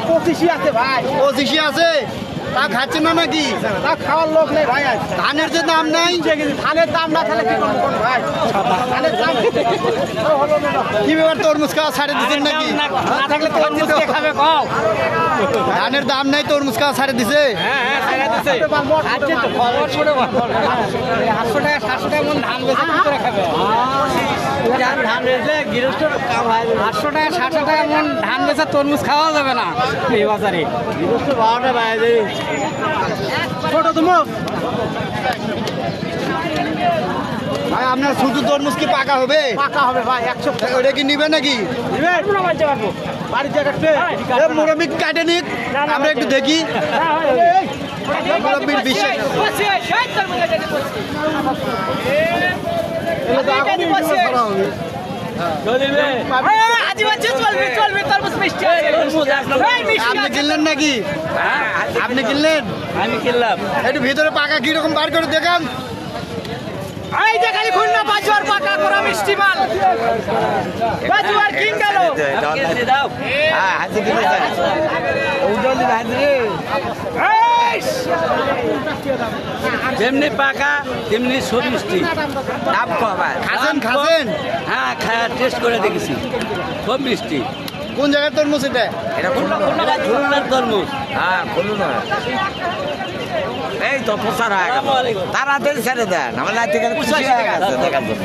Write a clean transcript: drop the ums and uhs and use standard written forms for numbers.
25 আছে ভাই। 25 আছে, তা খাচ্ছে না নাকি? তা খাওয়ার লোক নেই ভাই আজ। ধানের যে দাম নাই, ধানের দাম না থাকলে কি করবো কোন ভাই? ধানের দাম হলো না। কি ব্যাপার তরমুজ খাওয়া ছাড়ে দিচ্ছেন নাকি? না থাকলে তরমুজ কে খাবে কও? ধানের দাম নাই, তরমুজ খাওয়া ছাড়ে দিছে। হ্যাঁ ছাড়া দিছে। আজকে তো খবর শুনে 800 টাকা 700 টাকা মন ধান বেচে কি করে খাবে? ধান বেচলে গৃহস্থর কাম হয়। 800 টাকা 700 টাকা মন ধান বেচে তরমুজ খাওয়া যাবে না এই বাজারে। গৃহস্থ 12টা বাজে। ছোট তুমি ভাই আপনার শুধু তরমুজ কি পাকা হবে? পাকা হবে ভাই 100 টাকা। ওটা কি নিবে নাকি? দিবে পুরো বাজে পারবো। বাড়িতে কাটতে। মুরব্বি কাটে নিক, আমরা একটু দেখি। মুরব্বির বিষয় আপনি কিনলেন নাকি? আপনি কিনলেন? আমি কিনলাম। একটু ভিতরে পাকা কিরকম বার করে দেখান। এই যে খালি খুলনা বাজুয়ার পাকা করা মিষ্টি মাল। বাজুয়ার কিং গেল। দাও। হ্যাঁ হাতে কিনে দাও। ওজলি ভাজরে। যেমনি পাকা তেমনি সব মিষ্টি। দাম কম আছে। খাচ্ছেন? হ্যাঁ খায়া টেস্ট করে দেখেছি। খুব মিষ্টি। কোন জায়গার তরমুজ এটা? এটা খুলনার তরমুজ। হ্যাঁ খুলনা। এই তো প্রচার হয়ে গেল। তাড়াতাড়ি ছেড়ে দেন আমার লাইট থেকে খুশি হয়ে গেছে দেখার জন্য।